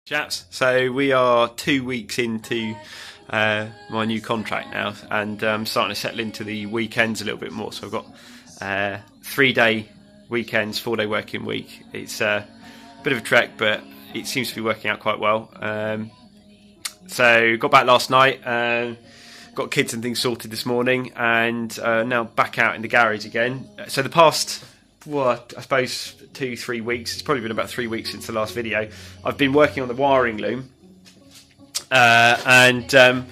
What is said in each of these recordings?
Chaps, so we are 2 weeks into my new contract now, and I'm starting to settle into the weekends a little bit more. So I've got 3-day weekends, 4-day working week. It's a bit of a trek, but it seems to be working out quite well. So got back last night, got kids and things sorted this morning, and now back out in the garage again. So the past, I suppose 2-3 weeks, it's probably been about 3 weeks since the last video, I've been working on the wiring loom, and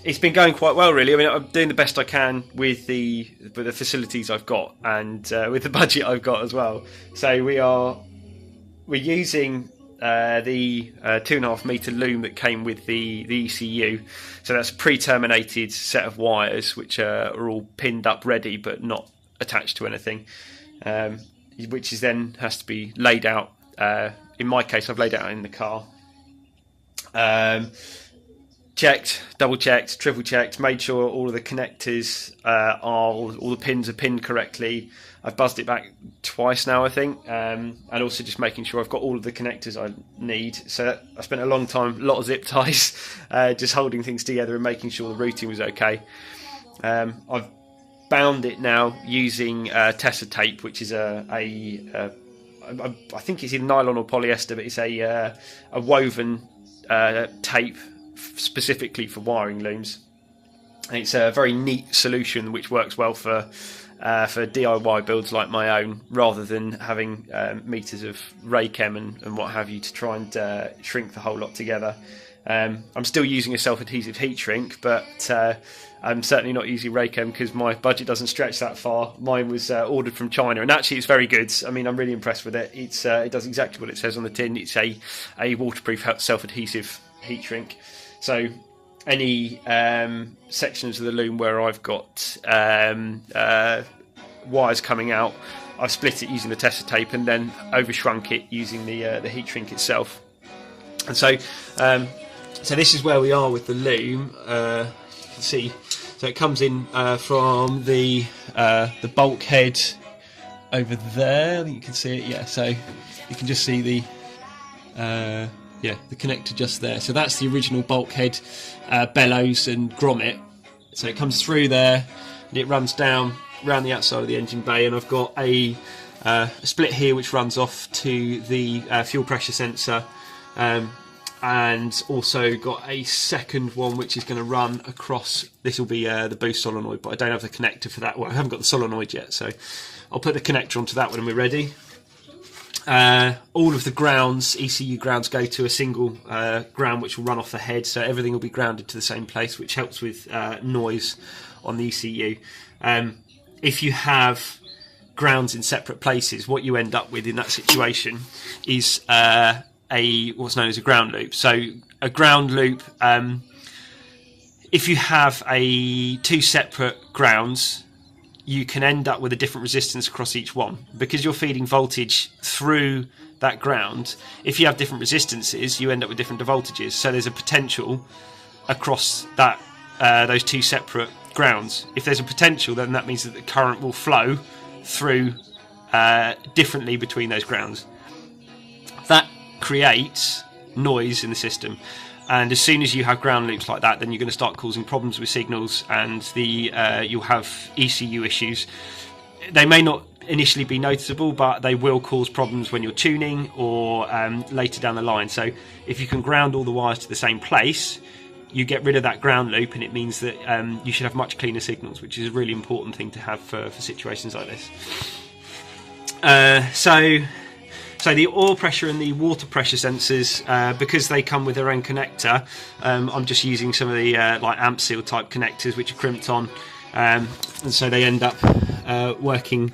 it's been going quite well, really. I mean, I'm doing the best I can with the facilities I've got, and with the budget I've got as well. So we're using the 2.5 metre loom that came with the ECU. So that's a pre-terminated set of wires which are all pinned up ready but not attached to anything, which is then has to be laid out. In my case, I've laid it out in the car. Checked, double checked, triple checked, made sure all of the connectors all the pins are pinned correctly. I've buzzed it back twice now, I think, and also just making sure I've got all of the connectors I need. So I spent a long time, a lot of zip ties, just holding things together and making sure the routing was okay. I've bound it now using Tessa tape, which is I think it's either nylon or polyester, but it's a woven tape specifically for wiring looms. And it's a very neat solution which works well for DIY builds like my own, rather than having meters of Raychem and what have you to try and shrink the whole lot together. I'm still using a self-adhesive heat shrink, but I'm certainly not using Raychem because my budget doesn't stretch that far. Mine was ordered from China, and actually it's very good. I mean, I'm really impressed with it. It does exactly what it says on the tin. It's a waterproof self-adhesive heat shrink. So any sections of the loom where I've got wires coming out, I've split it using the Tessa tape and then overshrunk it using the heat shrink itself. And so this is where we are with the loom. You can see, so it comes in from the bulkhead over there. I think you can see it. Yeah, so you can just see the connector just there. So that's the original bulkhead, bellows and grommet. So it comes through there and it runs down around the outside of the engine bay, and I've got a split here which runs off to the fuel pressure sensor, and also got a second one which is going to run across. This will be the boost solenoid, but I don't have the connector for that. Well, I haven't got the solenoid yet, so I'll put the connector onto that when we're ready. All of the grounds, ECU grounds, go to a single ground which will run off the head, so everything will be grounded to the same place, which helps with noise on the ECU. If you have grounds in separate places, what you end up with in that situation is what's known as a ground loop. So a ground loop, if you have two separate grounds, you can end up with a different resistance across each one because you're feeding voltage through that ground. If you have different resistances, you end up with different voltages. So there's a potential across that those two separate grounds. If there's a potential, then that means that the current will flow through differently between those grounds. That creates noise in the system, and as soon as you have ground loops like that, then you're going to start causing problems with signals, and you'll have ECU issues. They may not initially be noticeable, but they will cause problems when you're tuning or later down the line. So if you can ground all the wires to the same place, you get rid of that ground loop, and it means that you should have much cleaner signals, which is a really important thing to have for situations like this. So the oil pressure and the water pressure sensors, because they come with their own connector, I'm just using some of the like amp seal type connectors which are crimped on, and so they end up working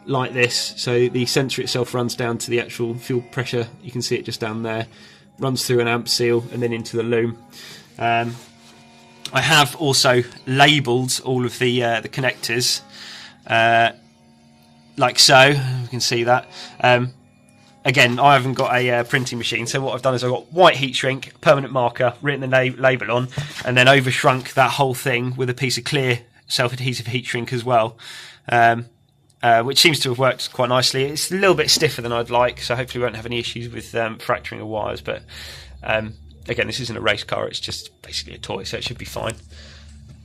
like this. So the sensor itself runs down to the actual fuel pressure. You can see it just down there, runs through an amp seal and then into the loom. I have also labelled all of the connectors like so. You can see that. Again, I haven't got a printing machine, so what I've done is I've got white heat shrink, permanent marker, written the label on, and then overshrunk that whole thing with a piece of clear self-adhesive heat shrink as well. And which seems to have worked quite nicely. It's a little bit stiffer than I'd like, so hopefully we won't have any issues with fracturing the wires. But again, this isn't a race car, it's just basically a toy, so it should be fine.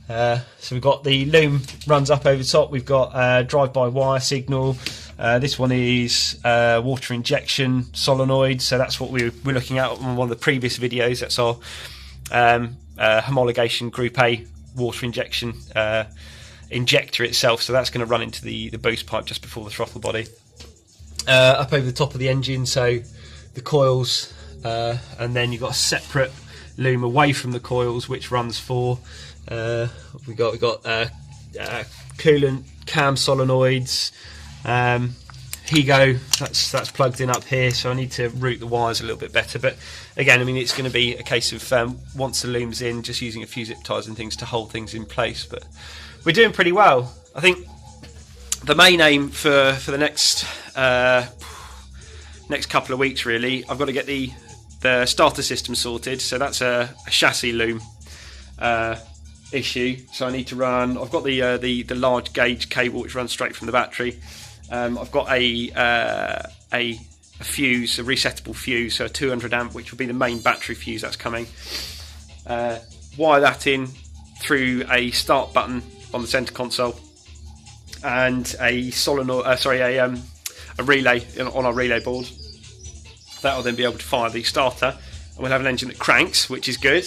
So we've got the Loom runs up over the top. We've got drive-by-wire signal. This one is water injection solenoid, so that's what we were looking at on one of the previous videos. That's our homologation Group A water injection injector itself, so that's going to run into the boost pipe just before the throttle body. Up over the top of the engine, so the coils, and then you've got a separate Loom away from the coils, which runs for we got coolant cam solenoids. Higo, that's plugged in up here, so I need to route the wires a little bit better. But again, I mean, it's going to be a case of once the Loom's in, just using a few zip ties and things to hold things in place. But we're doing pretty well. I think the main aim for the next couple of weeks, really, I've got to get the starter system sorted. So that's a chassis Loom issue. So I need to run. I've got the large gauge cable which runs straight from the battery. I've got a fuse, a resettable fuse, so a 200 amp, which will be the main battery fuse that's coming. Wire that in through a start button on the center console, and a solenoid, a relay on our relay board. That will then be able to fire the starter, and we'll have an engine that cranks, which is good.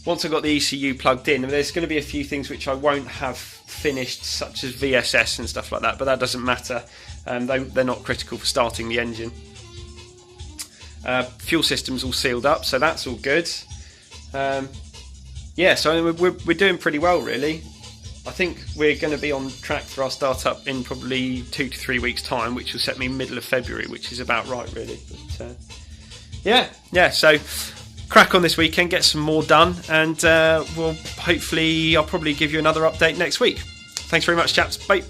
Once I've got the ECU plugged in, there's going to be a few things which I won't have finished, such as VSS and stuff like that, but that doesn't matter. They're not critical for starting the engine. Fuel system's all sealed up, so that's all good. Yeah, so we're doing pretty well, really. I think we're going to be on track for our startup in probably 2 to 3 weeks' time, which will set me middle of February, which is about right, really. But, yeah. So crack on this weekend, get some more done, and I'll probably give you another update next week. Thanks very much, chaps. Bye.